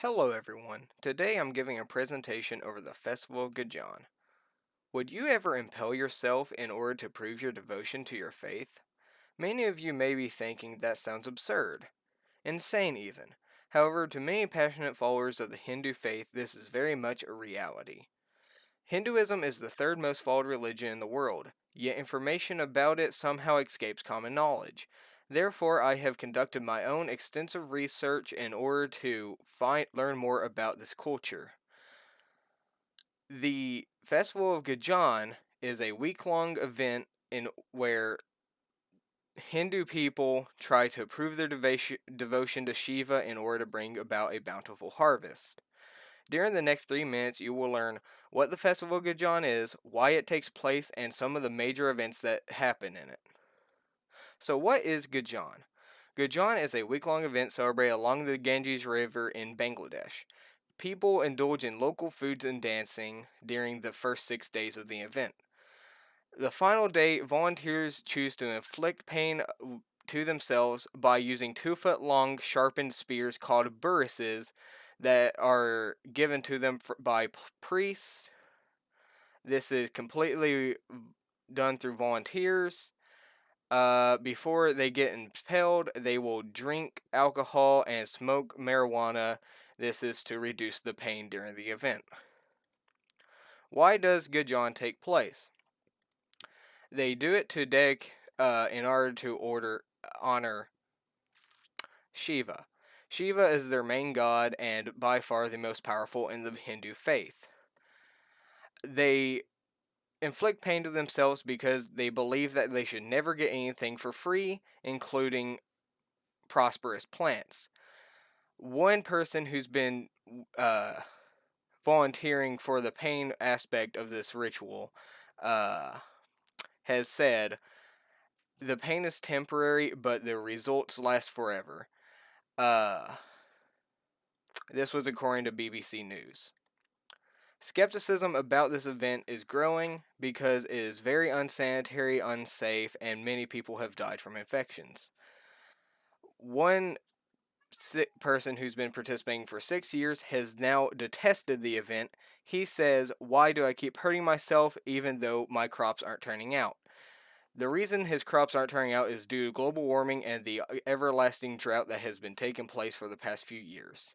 Hello everyone. Today I'm giving a presentation over the Festival of Gajan. Would you ever impale yourself in order to prove your devotion to your faith? Many of you may be thinking that sounds absurd, insane even. However, to many passionate followers of the Hindu faith, this is very much a reality. Hinduism is the third most followed religion in the world, yet information about it somehow escapes common knowledge. Therefore, I have conducted my own extensive research in order to learn more about this culture. The Festival of Gajan is a week-long event in where Hindu people try to prove their devotion to Shiva in order to bring about a bountiful harvest. During the next 3 minutes, you will learn what the Festival of Gajan is, why it takes place, and some of the major events that happen in it. So, what is Gajan? Gajan is a week-long event celebrated along the Ganges River in Bangladesh. People indulge in local foods and dancing during the first 6 days of the event. The final day, volunteers choose to inflict pain to themselves by using 2 foot long sharpened spears called burrises that are given to them by priests. This is completely done through volunteers. Before they get impaled, they will drink alcohol and smoke marijuana. This is to reduce the pain during the event. Why does Gajan take place? They do it to in order to honor Shiva. Shiva is their main god and by far the most powerful in the Hindu faith. They inflict pain to themselves because they believe that they should never get anything for free, including prosperous plants. One person who's been volunteering for the pain aspect of this ritual has said, the pain is temporary, but the results last forever. This was according to BBC News. Skepticism about this event is growing because it is very unsanitary, unsafe, and many people have died from infections. One sick person who's been participating for 6 years has now detested the event. He says, "Why do I keep hurting myself even though my crops aren't turning out?" The reason his crops aren't turning out is due to global warming and the everlasting drought that has been taking place for the past few years.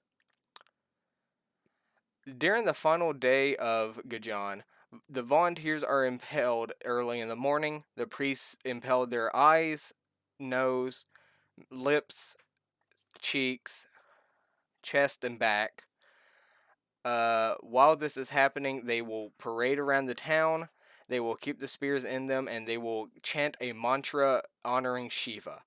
During the final day of Gajan, the volunteers are impaled early in the morning. The priests impale their eyes, nose, lips, cheeks, chest, and back. While this is happening, they will parade around the town. They will keep the spears in them, and they will chant a mantra honoring Shiva.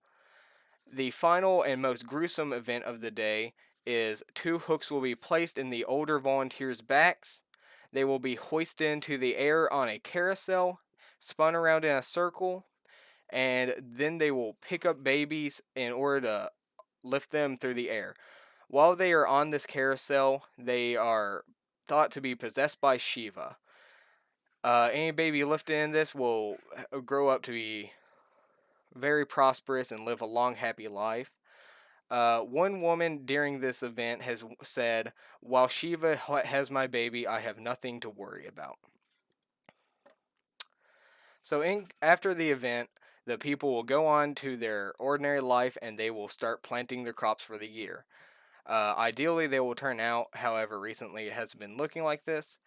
The final and most gruesome event of the day is 2 hooks will be placed in the older volunteers' backs. They will be hoisted into the air on a carousel, spun around in a circle, and then they will pick up babies in order to lift them through the air. While they are on this carousel, they are thought to be possessed by Shiva. Any baby lifted in this will grow up to be very prosperous and live a long, happy life. One woman during this event has said, "While Shiva has my baby, I have nothing to worry about." So, after the event, the people will go on to their ordinary life and they will start planting their crops for the year. Ideally, they will turn out, however, recently it has been looking like this.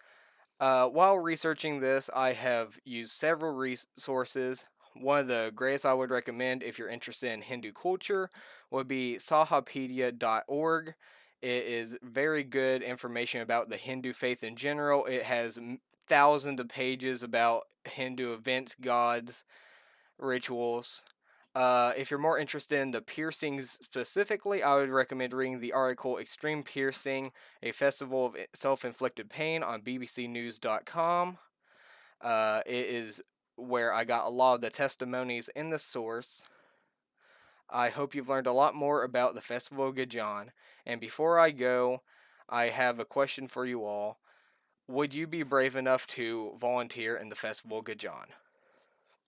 While researching this, I have used several resources. One of the greatest I would recommend if you're interested in Hindu culture would be sahapedia.org. It is very good information about the Hindu faith in general. It has thousands of pages about Hindu events, gods, rituals. If you're more interested in the piercings specifically, I would recommend reading the article Extreme Piercing, a Festival of Self-Inflicted Pain on bbcnews.com. It is where I got a lot of the testimonies in the source. I hope you've learned a lot more about the Festival of Gajan. And before I go, I have a question for you all. Would you be brave enough to volunteer in the Festival of Gajan?